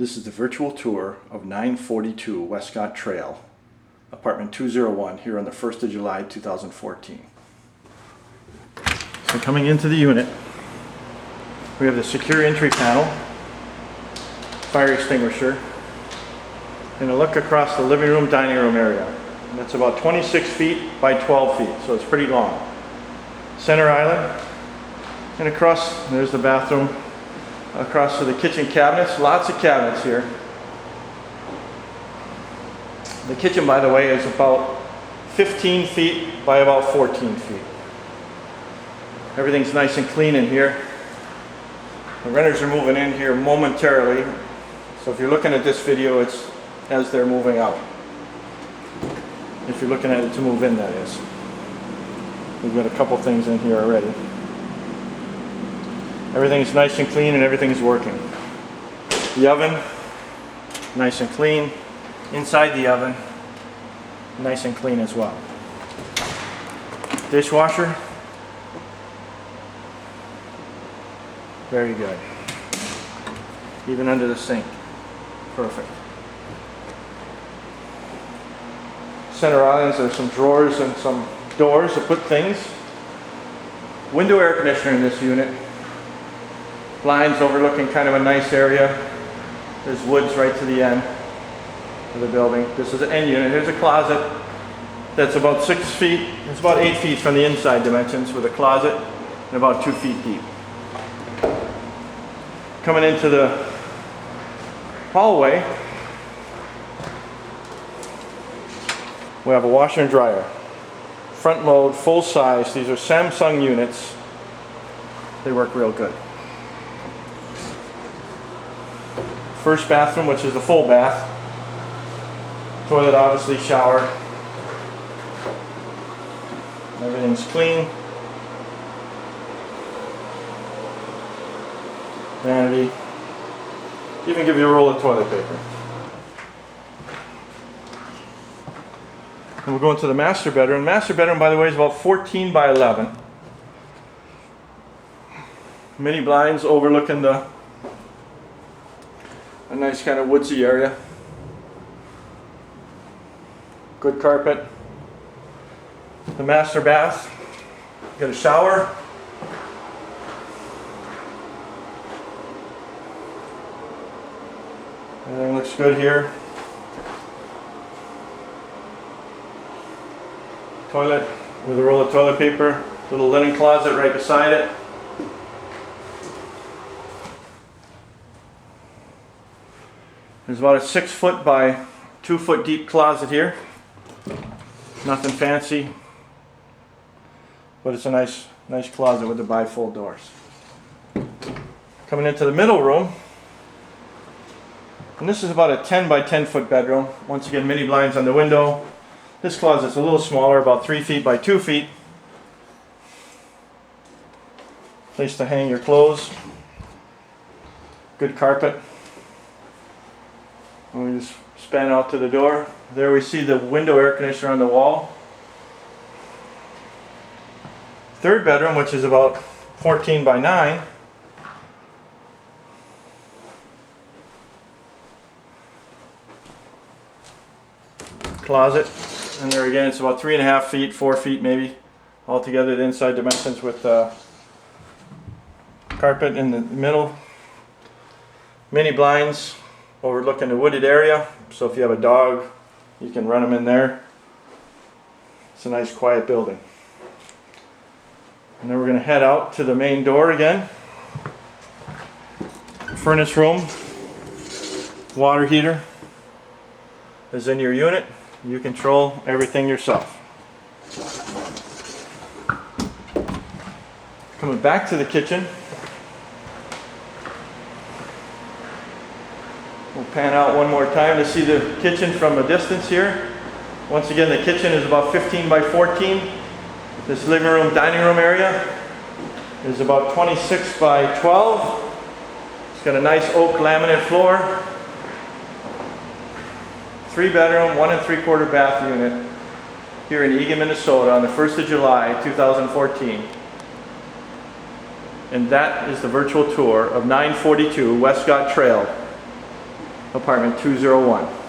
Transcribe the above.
This is the virtual tour of 942 Wescott Trail, apartment 201, here on the 1st of July 2014. So coming into the unit, we have the secure entry panel, fire extinguisher, and a look across the living room, dining room area. And that's about 26 feet by 12 feet, so it's pretty long. Center island, and across, there's the bathroom. Across to the kitchen cabinets, lots of cabinets here. The kitchen, by the way, is about 15 feet by about 14 feet. Everything's nice and clean in here. The renters are moving in here momentarily, so if you're looking at this video, it's as they're moving out. If you're looking at it to move in, that is. We've got a couple things in here already. Everything's nice and clean and everything's working. The oven, nice and clean. Inside the oven, nice and clean as well. Dishwasher, very good. Even under the sink, perfect. Center islands, there's some drawers and some doors to put things. Window air conditioner in this unit. Blinds overlooking kind of a nice area. There's woods right to the end of the building. This is the end unit. Here's a closet that's about 6 feet. It's about 8 feet from the inside dimensions with a closet and about 2 feet deep. Coming into the hallway, we have a washer and dryer. Front load, full size. These are Samsung units. They work real good. First bathroom, which is the full bath. Toilet, obviously, shower. Everything's clean. Vanity. Even give you a roll of toilet paper. And we'll go into the master bedroom. Master bedroom, by the way, is about 14 by 11. Mini blinds overlooking a nice kind of woodsy area. Good carpet. The master bath. Got a shower. Everything looks good here. Toilet with a roll of toilet paper. Little linen closet right beside it. There's about a 6 foot by 2 foot deep closet here. Nothing fancy, but it's a nice closet with the bifold doors. Coming into the middle room, and this is about a 10 by 10 foot bedroom. Once again, mini blinds on the window. This closet's a little smaller, about 3 feet by 2 feet. Place to hang your clothes. Good carpet. And we just span out to the door. There we see the window air conditioner on the wall. Third bedroom, which is about 14 by 9. Closet. And there again, it's about 3.5 feet, 4 feet maybe, altogether the inside dimensions with carpet in the middle. Mini blinds overlooking the wooded area, so if you have a dog, you can run them in there. It's a nice quiet building. And then we're going to head out to the main door again. Furnace room, water heater is in your unit. You control everything yourself. Coming back to the kitchen. We'll pan out one more time to see the kitchen from a distance here. Once again, the kitchen is about 15 by 14. This living room, dining room area is about 26 by 12. It's got a nice oak laminate floor. 3 bedroom, 1 3/4 bath unit here in Eagan, Minnesota on the 1st of July 2014. And that is the virtual tour of 942 Wescott Trail apartment 201.